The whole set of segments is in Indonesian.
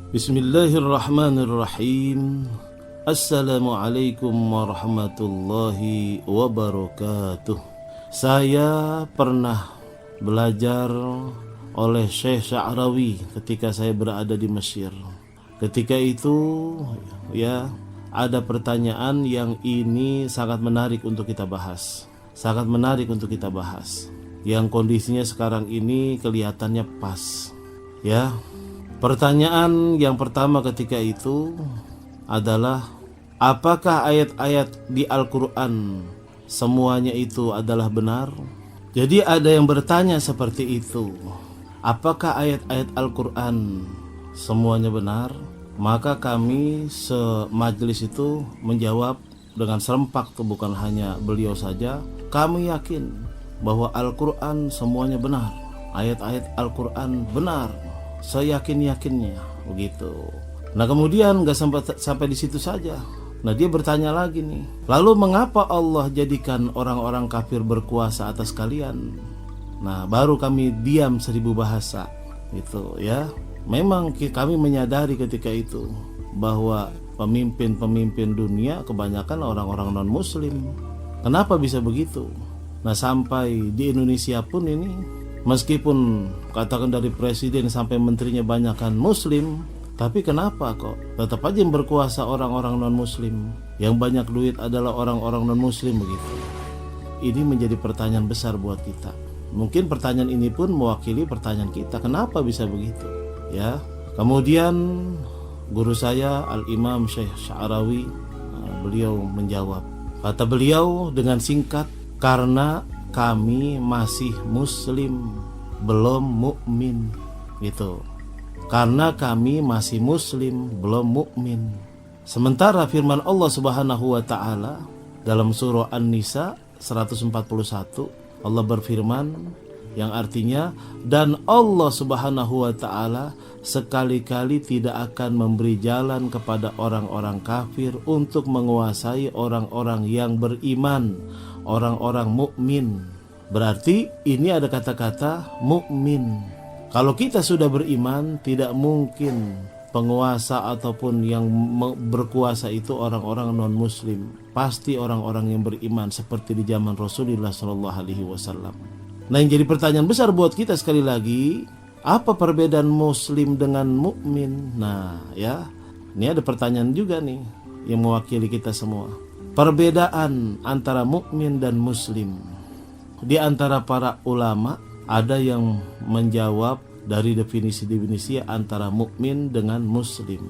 Bismillahirrahmanirrahim. Assalamualaikum warahmatullahi wabarakatuh. Saya pernah belajar oleh Syekh Sya'rawi ketika saya berada di Mesir. Ketika itu ada pertanyaan yang ini sangat menarik untuk kita bahas. Yang kondisinya sekarang ini kelihatannya pas. Ya. Pertanyaan yang pertama ketika itu adalah, apakah ayat-ayat di Al-Quran semuanya itu adalah benar? Jadi ada yang bertanya seperti itu. Apakah ayat-ayat Al-Quran semuanya benar? Maka kami semajlis itu menjawab dengan serempak, bukan hanya beliau saja. Kami yakin bahwa Al-Quran semuanya benar. Ayat-ayat Al-Quran benar. Seyakin-yakinnya begitu. Nah kemudian gak sampai di situ saja. Nah dia bertanya lagi nih, lalu mengapa Allah jadikan orang-orang kafir berkuasa atas kalian? Nah baru kami diam 1000 bahasa gitu ya. Memang kami menyadari ketika itu bahwa pemimpin-pemimpin dunia kebanyakan orang-orang non muslim. Kenapa bisa begitu? Nah sampai di Indonesia pun ini, meskipun katakan dari presiden sampai menterinya banyakkan muslim, tapi kenapa kok tetap aja yang berkuasa orang-orang non muslim? Yang banyak duit adalah orang-orang non muslim begitu. Ini menjadi pertanyaan besar buat kita. Mungkin pertanyaan ini pun mewakili pertanyaan kita, kenapa bisa begitu? Ya. Kemudian guru saya Al-Imam Syekh Sya'rawi, beliau menjawab. Kata beliau dengan singkat, karena kami masih muslim, belum mukmin gitu. Karena kami masih muslim, belum mukmin. Sementara firman Allah Subhanahu wa taala dalam surah An-Nisa 141, Allah berfirman yang artinya, dan Allah Subhanahu wa taala sekali-kali tidak akan memberi jalan kepada orang-orang kafir untuk menguasai orang-orang yang beriman, orang-orang mukmin. Berarti ini ada kata-kata mukmin. Kalau kita sudah beriman, tidak mungkin penguasa ataupun yang berkuasa itu orang-orang non muslim. Pasti orang-orang yang beriman seperti di zaman Rasulullah SAW. Nah yang jadi pertanyaan besar buat kita sekali lagi, apa perbedaan muslim dengan mukmin? Nah ya, ini ada pertanyaan juga nih yang mewakili kita semua. Perbedaan antara mukmin dan muslim. Di antara para ulama ada yang menjawab dari definisi-definisi antara mukmin dengan muslim.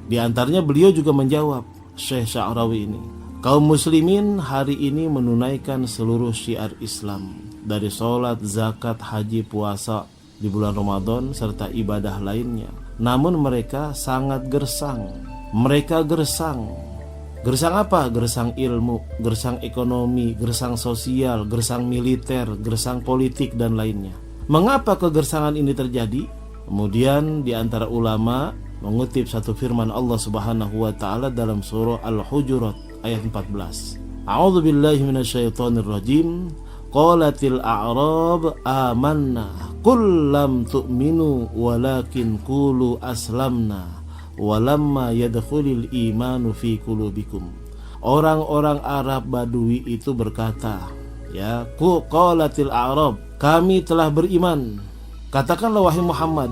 Di antaranya beliau juga menjawab, Syekh Sya'rawi ini, kaum muslimin hari ini menunaikan seluruh syiar Islam, dari sholat, zakat, haji, puasa di bulan Ramadan serta ibadah lainnya. Namun mereka sangat gersang. Mereka gersang. Gersang apa? Gersang ilmu, gersang ekonomi, gersang sosial, gersang militer, gersang politik dan lainnya. Mengapa kegersangan ini terjadi? Kemudian di antara ulama mengutip satu firman Allah Subhanahu wa taala dalam surah Al-Hujurat ayat 14. A'udzu billahi minasyaitonir rajim. Qalatil a'rab amanna qul lam tu'minu walakin qulu aslamna walamma yadkhulul imanu fi qulubikum. Orang-orang Arab Badui itu berkata, ya, qalatil a'rab, kami telah beriman. Katakanlah wahai Muhammad,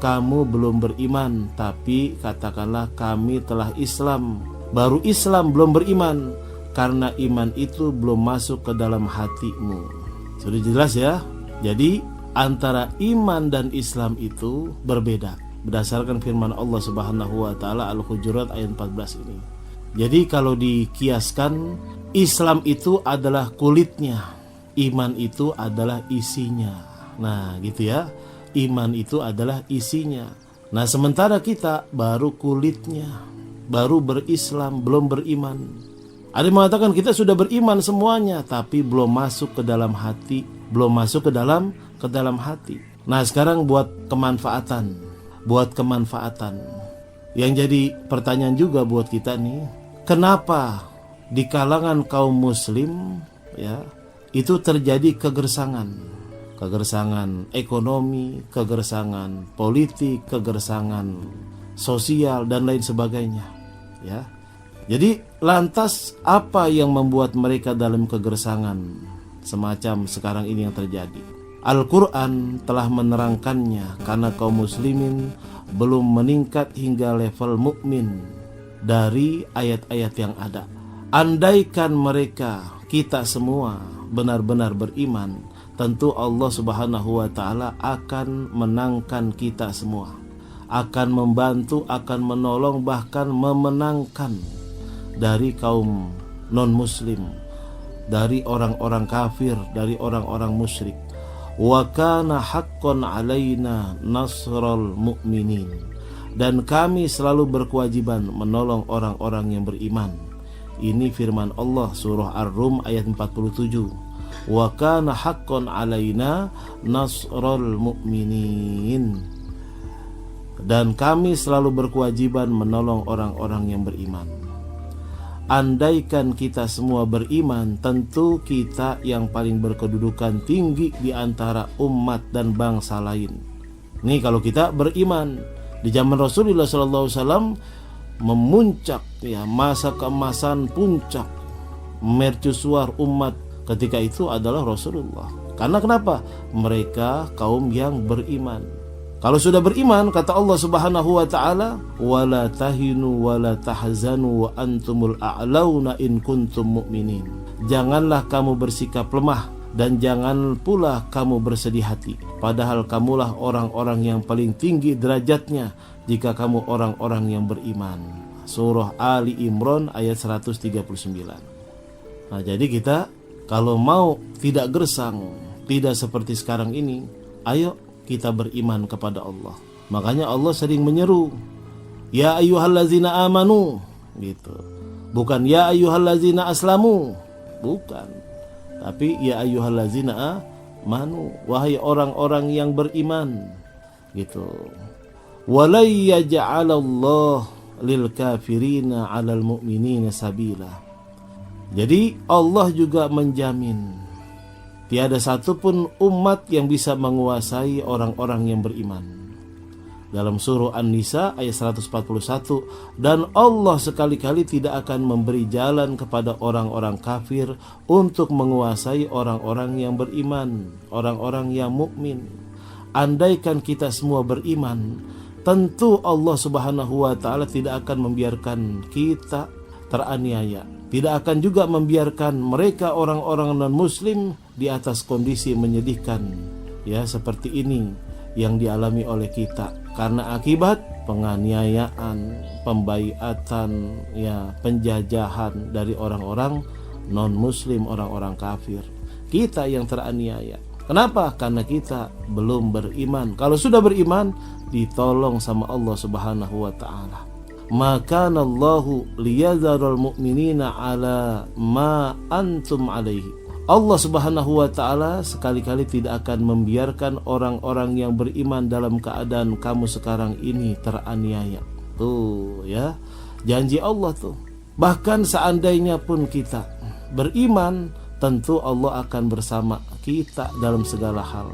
kamu belum beriman, tapi katakanlah kami telah Islam. Baru Islam, belum beriman, karena iman itu belum masuk ke dalam hatimu. Sudah jelas ya. Jadi antara iman dan Islam itu berbeda berdasarkan firman Allah Subhanahu wa taala Al-Hujurat ayat 14 ini. Jadi kalau dikiaskan, Islam itu adalah kulitnya, iman itu adalah isinya. Nah gitu ya, iman itu adalah isinya. Nah sementara kita baru kulitnya, baru berislam, belum beriman. Ada yang mengatakan kita sudah beriman semuanya, tapi belum masuk ke dalam hati, belum masuk ke dalam hati. Nah sekarang buat kemanfaatan. Yang jadi pertanyaan juga buat kita nih, kenapa di kalangan kaum muslim ya itu terjadi kegersangan ekonomi, kegersangan politik, kegersangan sosial dan lain sebagainya, ya. Jadi lantas apa yang membuat mereka dalam kegersangan semacam sekarang ini yang terjadi? Al-Quran telah menerangkannya karena kaum muslimin belum meningkat hingga level mukmin dari ayat-ayat yang ada. Andaikan mereka, kita semua benar-benar beriman, tentu Allah Subhanahu wa Ta'ala akan menangkan kita semua, akan membantu, akan menolong, bahkan memenangkan dari kaum non-muslim, dari orang-orang kafir, dari orang-orang musyrik. Wa kana haqqan alaina nasrul mu'minin, dan kami selalu berkewajiban menolong orang-orang yang beriman. Ini firman Allah surah Ar-Rum ayat 47. Wa kana haqqan alaina nasrul mu'minin, dan kami selalu berkewajiban menolong orang-orang yang beriman. Andaikan kita semua beriman, tentu kita yang paling berkedudukan tinggi di antara umat dan bangsa lain. Nih kalau kita beriman, di zaman Rasulullah SAW memuncak, ya, masa keemasan puncak mercusuar umat ketika itu adalah Rasulullah. Karena kenapa? Mereka kaum yang beriman. Kalau sudah beriman, kata Allah Subhanahu wa Ta'ala, wala tahinu wala tahzanu wa antumul a'launa in kuntum mu'minin. Janganlah kamu bersikap lemah dan jangan pula kamu bersedih hati, padahal kamulah orang-orang yang paling tinggi derajatnya jika kamu orang-orang yang beriman. Surah Ali Imran ayat 139. Nah, jadi kita kalau mau tidak gersang, tidak seperti sekarang ini, ayo kita beriman kepada Allah. Makanya Allah sering menyeru, ya ayyuhallazina amanu, gitu. Bukan ya ayyuhallazina aslamu, bukan. Tapi ya ayyuhallazina amanu, wahai orang-orang yang beriman, gitu. Walai yaj'alallah lil kafirina 'alal mu'minina sabila. Jadi Allah juga menjamin tiada satupun umat yang bisa menguasai orang-orang yang beriman. Dalam surah An-Nisa ayat 141, dan Allah sekali-kali tidak akan memberi jalan kepada orang-orang kafir untuk menguasai orang-orang yang beriman, orang-orang yang mukmin. Andaikan kita semua beriman, tentu Allah Subhanahu wa Ta'ala tidak akan membiarkan kita teraniaya, tidak akan juga membiarkan mereka orang-orang non-muslim di atas kondisi menyedihkan, ya, seperti ini yang dialami oleh kita karena akibat penganiayaan, pembaiatan, ya, penjajahan dari orang-orang non-muslim, orang-orang kafir. Kita yang teraniaya. Kenapa? Karena kita belum beriman. Kalau sudah beriman, ditolong sama Allah Subhanahu wa Ta'ala. Maka Allahu liyadharul mu'minina ala ma antum alaihi. Allah Subhanahu wa Ta'ala sekali-kali tidak akan membiarkan orang-orang yang beriman dalam keadaan kamu sekarang ini teraniaya. Tuh, ya, janji Allah tuh. Bahkan seandainya pun kita beriman, tentu Allah akan bersama kita dalam segala hal,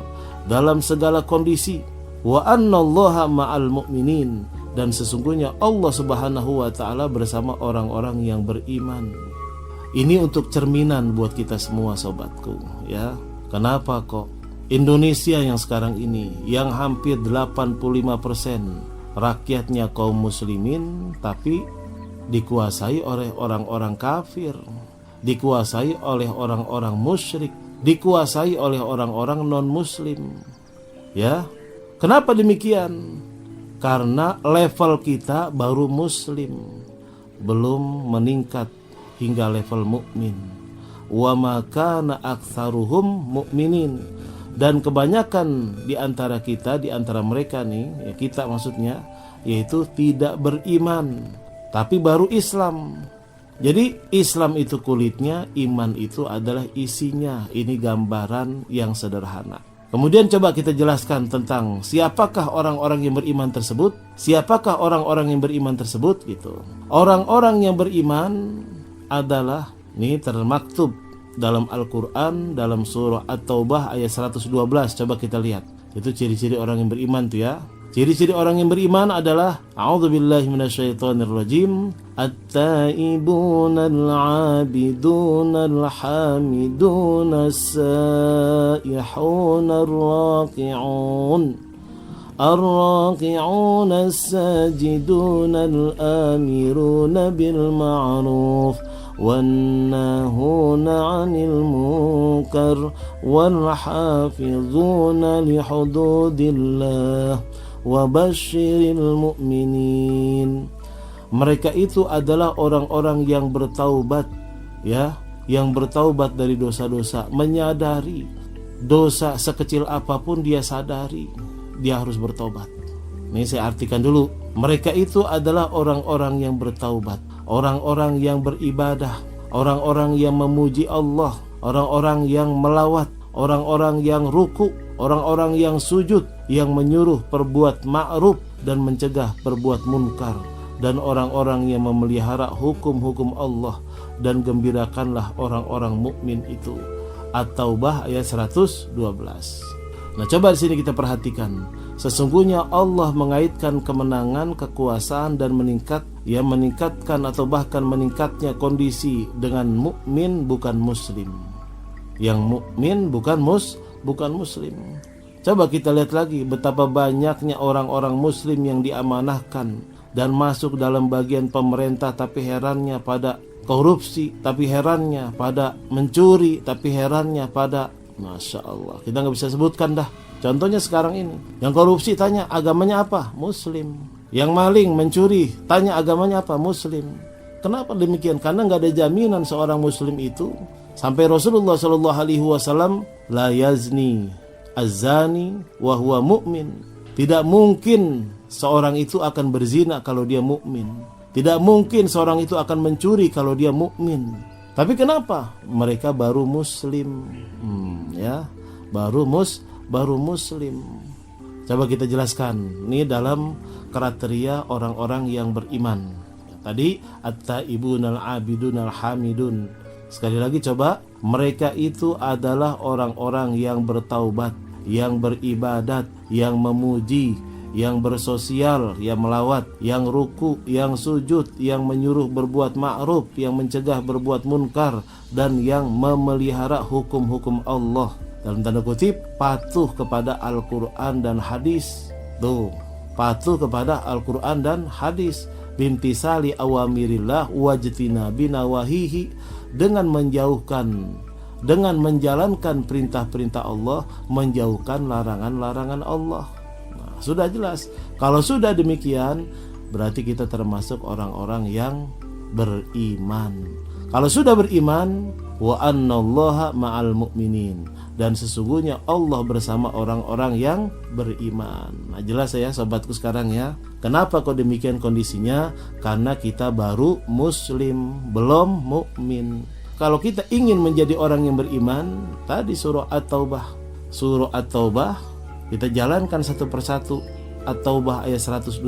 dalam segala kondisi. Wa annallaha ma'al mu'minin, dan sesungguhnya Allah Subhanahu wa Ta'ala bersama orang-orang yang beriman. Ini untuk cerminan buat kita semua, sobatku, ya. Kenapa kok Indonesia yang sekarang ini, yang hampir 85% rakyatnya kaum muslimin, tapi dikuasai oleh orang-orang kafir, dikuasai oleh orang-orang musyrik, dikuasai oleh orang-orang non-muslim, ya. Kenapa demikian? Karena level kita baru muslim, belum meningkat hingga level mukmin. Wa ma kana aktsaruhum mu'minin, dan kebanyakan di antara kita, di antara mereka nih, ya, kita maksudnya, yaitu tidak beriman, tapi baru Islam. Jadi Islam itu kulitnya, iman itu adalah isinya. Ini gambaran yang sederhana. Kemudian coba kita jelaskan tentang siapakah orang-orang yang beriman tersebut. Siapakah orang-orang yang beriman tersebut, gitu. Orang-orang yang beriman adalah, ini termaktub dalam Al-Quran, dalam surah At-Taubah ayat 112. Coba kita lihat, itu ciri-ciri orang yang beriman tuh, ya. Ciri-ciri orang yang beriman adalah a'udzubillahi minasyaitonirrajim, at-taibuna al-'abiduna al-hamiduna as-saihuna ar-raqi'un الراكعون الساجدون الآمرون بالمعروف والناهون عن المنكر والحافظون لحدود الله وبشر المؤمنين. Mereka itu adalah orang-orang yang bertaubat, ya, yang bertaubat dari dosa-dosa, menyadari dosa sekecil apapun dia sadari, dia harus bertobat. Ini saya artikan dulu. Mereka itu adalah orang-orang yang bertaubat, orang-orang yang beribadah, orang-orang yang memuji Allah, orang-orang yang melawat, orang-orang yang ruku, orang-orang yang sujud, yang menyuruh perbuat ma'ruf dan mencegah perbuat munkar, dan orang-orang yang memelihara hukum-hukum Allah, dan gembirakanlah orang-orang mukmin itu. At-Taubah ayat 112. Nah, coba di sini kita perhatikan. Sesungguhnya Allah mengaitkan kemenangan, kekuasaan dan meningkatkan atau bahkan meningkatnya kondisi dengan mukmin bukan muslim. Yang mukmin bukan muslim. Coba kita lihat lagi betapa banyaknya orang-orang muslim yang diamanahkan dan masuk dalam bagian pemerintah, tapi herannya pada korupsi, tapi herannya pada mencuri, tapi herannya pada, Masya Allah, kita nggak bisa sebutkan dah. Contohnya sekarang ini, yang korupsi tanya agamanya apa? Muslim. Yang maling, mencuri, tanya agamanya apa? Muslim. Kenapa demikian? Karena nggak ada jaminan seorang muslim itu. Sampai Rasulullah SAW, la yazni azani wa huwa mu'min. Tidak mungkin seorang itu akan berzina kalau dia mukmin. Tidak mungkin seorang itu akan mencuri kalau dia mukmin. Tapi kenapa? Mereka baru muslim, ya, baru muslim. Coba kita jelaskan. Ini dalam kriteria orang-orang yang beriman. Tadi at-taibunal abidunal hamidun. Sekali lagi coba, mereka itu adalah orang-orang yang bertaubat, yang beribadat, yang memuji, yang bersosial, yang melawat, yang ruku, yang sujud, yang menyuruh berbuat ma'ruf, yang mencegah berbuat munkar, dan yang memelihara hukum-hukum Allah. Dalam tanda kutip, patuh kepada Al-Quran dan hadis. Tuh, patuh kepada Al-Quran dan hadis. Bimtisali awamirillah wajtinabi nawahihi, dengan menjalankan perintah-perintah Allah, menjauhkan larangan-larangan Allah. Nah, sudah jelas. Kalau sudah demikian, berarti kita termasuk orang-orang yang beriman. Kalau sudah beriman, wa annallaha ma'al mu'minin, dan sesungguhnya Allah bersama orang-orang yang beriman. Nah, jelas ya sobatku sekarang ya. Kenapa kok demikian kondisinya? Karena kita baru muslim, belum mukmin. Kalau kita ingin menjadi orang yang beriman, tadi surah At-Taubah kita jalankan satu persatu. At-Taubah ayat 112.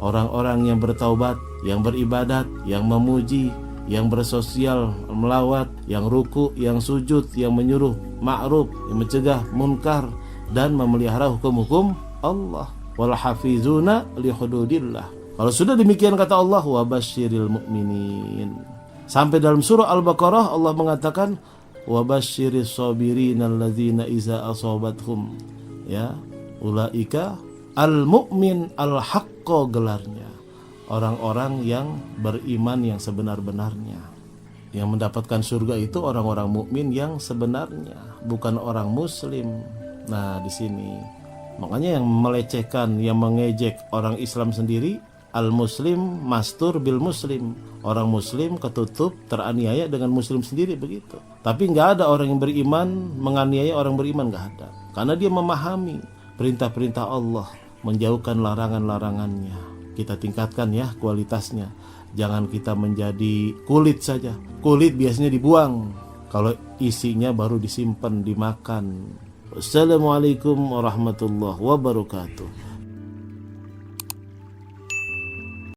Orang-orang yang bertaubat, yang beribadat, yang memuji, yang bersosial, melawat, yang ruku, yang sujud, yang menyuruh ma'ruf, yang mencegah munkar, dan memelihara hukum-hukum Allah. Wal hafizuna li hududillah. Kalau sudah demikian kata Allah, wa basyiril mu'minin. Sampai dalam surah Al-Baqarah Allah mengatakan, wa basyiris sabirin alladzina iza asabathum, ya, ulaika al-mu'min al-haqqa, gelarnya orang-orang yang beriman yang sebenar-benarnya. Yang mendapatkan surga itu orang-orang mukmin yang sebenarnya, bukan orang muslim. Nah, di sini makanya yang melecehkan, yang mengejek orang Islam sendiri, al-muslim mastur bil muslim. Orang muslim ketutup, teraniaya dengan muslim sendiri, begitu. Tapi nggak ada orang yang beriman menganiaya orang beriman, nggak ada. Karena dia memahami perintah-perintah Allah, menjauhkan larangan-larangannya. Kita tingkatkan ya kualitasnya. Jangan kita menjadi kulit saja. Kulit biasanya dibuang, kalau isinya baru disimpan, dimakan. Wassalamualaikum warahmatullahi wabarakatuh.